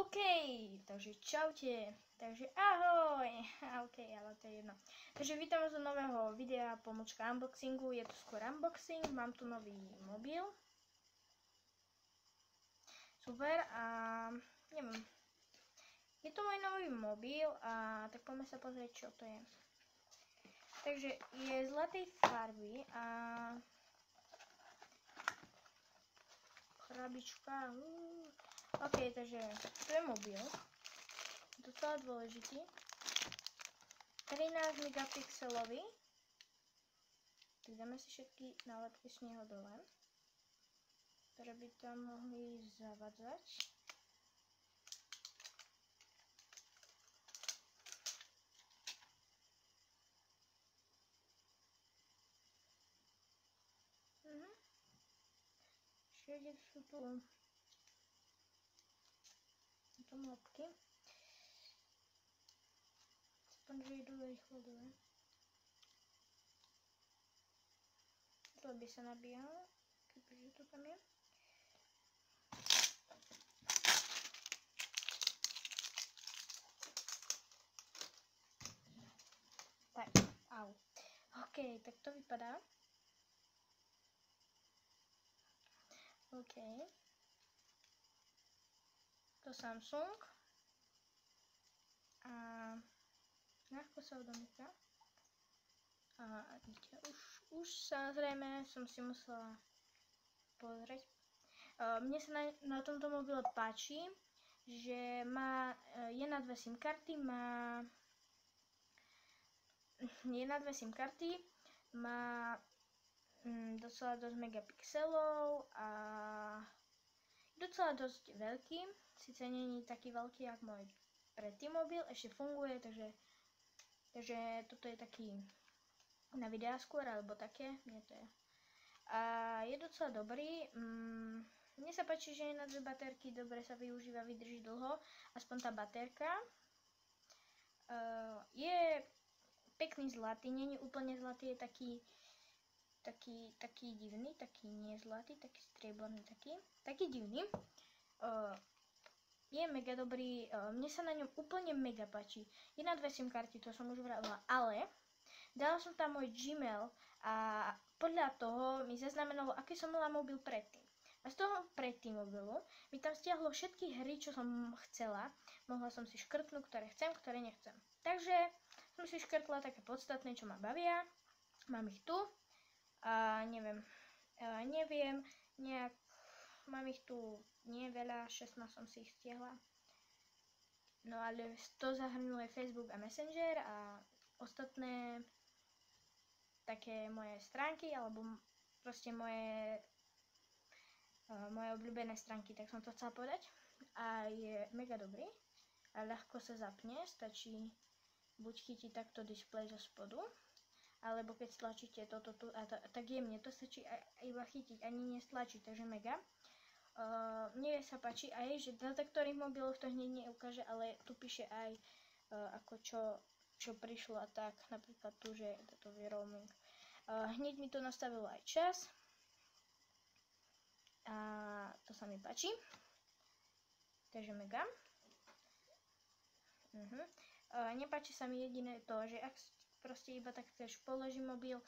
OK, takže čaute, takže ahoj, OK, ale to je jedno. Takže vítam vás do nového videa, pomočka unboxingu, je to skôr unboxing, mám tu nový mobil. Super a neviem, je to môj nový mobil a tak poďme sa pozrieť, čo to je. Takže je zlatej farby a krabička. OK, takže to je mobil, docela dôležitý, 13 megapixelový, tak dáme si všetky nálepky z neho dole, ktoré by tam mohli zavadzať. Všade sú tu nálepky. Aspoň, že idú rýchlo dole. To by sa nabíjalo, keďže to tam je. Tak, au. OK, tak to vypadá. OK. To Samsung. A ľahko sa odomýka. A vidíte, už samozrejme som si musela pozrieť. Mne sa na tomto mobile páči, že je na dve SIM karty, má docela dosť megapixelov a docela dosť veľký, síce nie je taký veľký ako môj predtým mobil, ešte funguje, takže toto je taký na videá skôr, alebo také, nie to je. A je docela dobrý, mne sa páči, že je na dve baterky, dobre sa využíva, vydrží dlho, aspoň tá baterka. Je pekný zlatý, nie je úplne zlatý, je taký divný, taký nie zlatý, taký strieborný, taký divný. Je mega dobrý, mne sa na ňom úplne mega páči. Je na dve SIM karty, to som už vravila, ale dala som tam môj Gmail a podľa toho mi zaznamenalo, aký som mala mobil predtým. A z toho predtým mobilu mi tam stiahlo všetky hry, čo som chcela. Mohla som si škrtnúť, ktoré chcem, ktoré nechcem. Takže som si škrtla také podstatné, čo ma bavia. Mám ich tu. A neviem, mám ich tu nie veľa, 16 som si ich stiahla. No ale to zahrnuje Facebook a Messenger a ostatné také moje stránky, alebo proste moje obľúbené stránky, tak som to chcela povedať. A je mega dobrý a ľahko sa zapne, stačí buď chytiť takto displej zo spodu, alebo keď stlačíte toto tu, tak jemne, to stačí iba chytiť, ani nestlačiť, takže mega. Mne sa páči aj, že na ktorých mobiloch to hneď neukáže, ale tu píše aj ako čo prišlo a tak, napríklad tu, že toto je roaming. Hneď mi to nastavilo aj čas a to sa mi páči, takže mega. Nepáči sa mi jediné to, že ak proste iba tak chceš položím mobil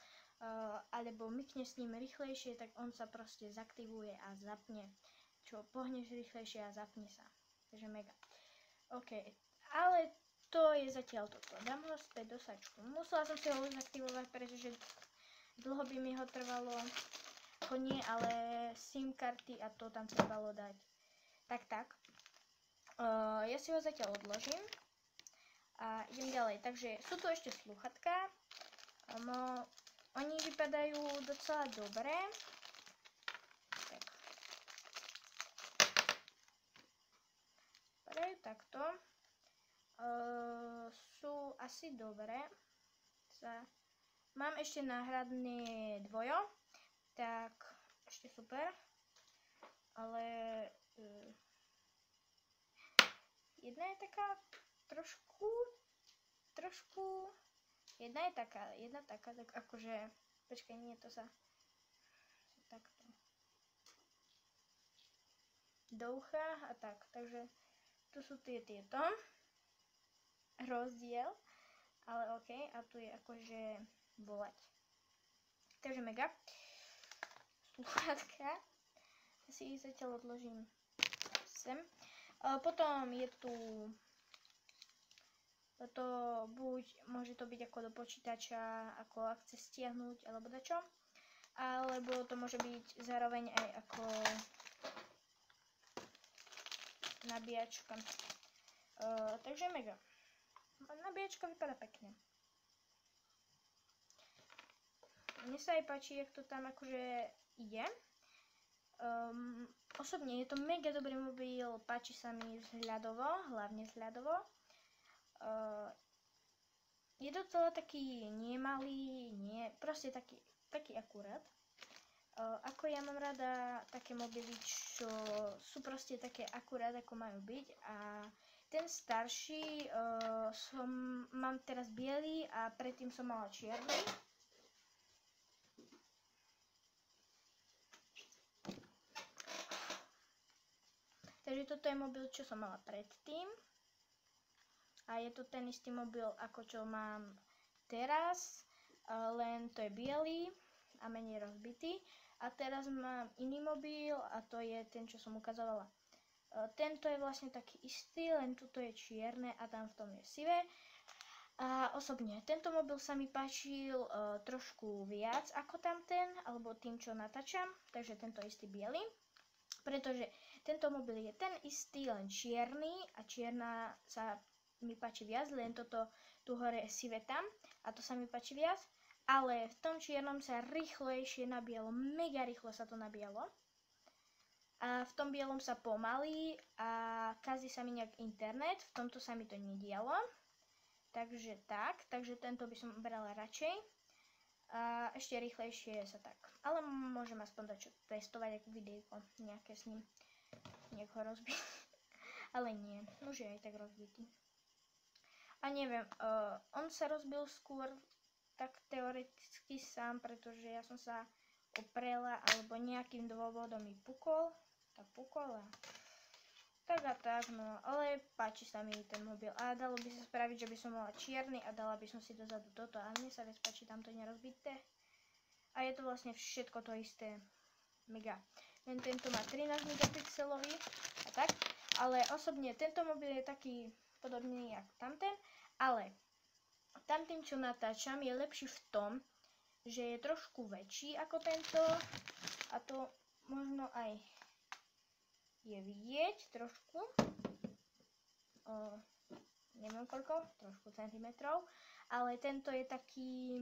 alebo mykne s ním rýchlejšie, tak on sa proste zaktivuje a zapne. Čo pohneš rýchlejšie a zapne sa. Takže mega. OK, ale to je zatiaľ toto. Dám ho späť do sačku. Musela som si ho už zaktivovať, pretože dlho by mi ho trvalo. Ako nie, ale SIM karty a to tam trebalo dať. Tak. Ja si ho zatiaľ odložím. A idem ďalej. Takže sú tu ešte slúchatka. Oni vypadajú docela dobre. Tak. Vypadajú takto. Sú asi dobré. Mám ešte náhradné dvojo. Tak, ešte super. Ale jedna je taká trošku, jedna taká, tak akože, počkaj, nie, to sa takto do ucha a tak, takže tu sú tieto. Rozdiel. Ale OK, a tu je akože volať. Takže mega. Sluchátka. Si ich zatiaľ odložím sem. Potom je tu to buď, môže to byť ako do počítača, ako ak chce stiahnuť, alebo dačo. Alebo to môže byť zároveň aj ako nabíjačka. Takže mega. Nabíjačka vypadá pekne. Mne sa aj páči, jak to tam akože ide. Osobne je to mega dobrý mobil, páči sa mi vzhľadovo, hlavne vzhľadovo. Je docela taký nemalý, proste taký akurát. Ako ja mám rada také mobily, čo sú proste také akurát, ako majú byť. A ten starší mám teraz biely a predtým som mala čierny. Takže toto je mobil, čo som mala predtým. A je to ten istý mobil, ako čo mám teraz, len to je biely a menej rozbitý. A teraz mám iný mobil a to je ten, čo som ukazovala. Tento je vlastne taký istý, len tuto je čierne a tam v tom je sivé. A osobne tento mobil sa mi páčil trošku viac ako tamten, alebo tým, čo natáčam, takže tento istý biely. Pretože tento mobil je ten istý, len čierny a čierna sa mi páči viac, len toto tu hore je sivé tam a to sa mi páči viac. Ale v tom čiernom sa rýchlejšie nabíjalo, mega rýchlo sa to nabíjalo. A v tom bielom sa pomalí a kazí sa mi nejak internet, v tomto sa mi to nedialo. Takže tento by som brala radšej. A ešte rýchlejšie sa tak. Ale môžem aspoň dať testovať ako videjko nejaké s ním. Nejak ho rozbiť. Ale nie, už je aj tak rozbitý. A neviem, on sa rozbil skôr tak teoreticky sám, pretože ja som sa oprela alebo nejakým dôvodom mi pukol. Tak pukol a tak a tak, no, ale páči sa mi ten mobil. A dalo by sa spraviť, že by som mala čierny a dala by som si dozadu toto. A mne sa viac páči tamto nerozbité. A je to vlastne všetko to isté. Mega. Len tento má 13 megapixelový a tak. Ale osobne tento mobil je taký podobný ako tamten. Ale tamtým, čo natáčam, je lepší v tom, že je trošku väčší ako tento. A to možno aj je vidieť trošku. Neviem koľko, trošku centimetrov. Ale tento je taký,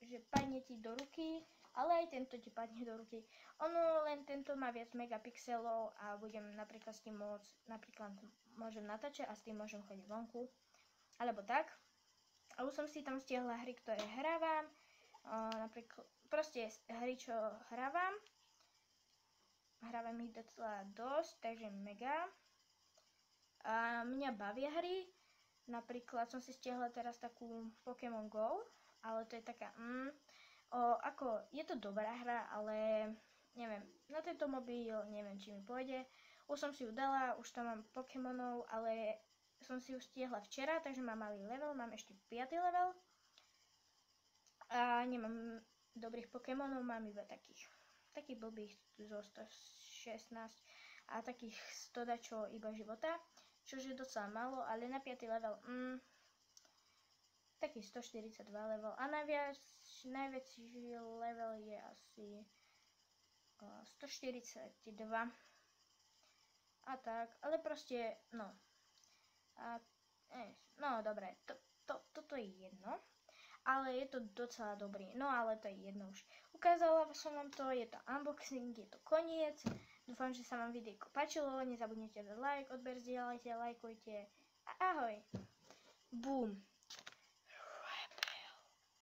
že padne ti do ruky, ale aj tento ti padne do ruky. Ono len tento má viac megapixelov a budem napríklad s tým môžem natáčať a s tým môžem chodiť vonku. Alebo tak. A už som si tam stiahla hry, ktoré hrávam. Napríklad proste hry, čo hrávam. Hrávam ich docela dosť, takže mega. A mňa bavia hry. Napríklad som si stiahla teraz takú Pokémon Go, ale to je taká je to dobrá hra, ale neviem, na tento mobil neviem, či mi pôjde. Už som si ju dala, už tam mám Pokémonov, ale som si ju stiahla včera, takže mám malý level, mám ešte 5. level. A nemám dobrých Pokémonov, mám iba takých blbých zo 116 a takých 100 dačo iba života, čože je docela málo, ale na 5. level taký 142 level a najväčší level je asi 142 a tak, ale proste no dobre, toto je jedno, ale je to docela dobrý, no ale to je jedno už. Ukázala som vám to, je to unboxing, je to koniec. Dúfam, že sa vám videjko páčilo, nezabudnite dať like, odber, zdieľajte, lajkujte a ahoj. Boom.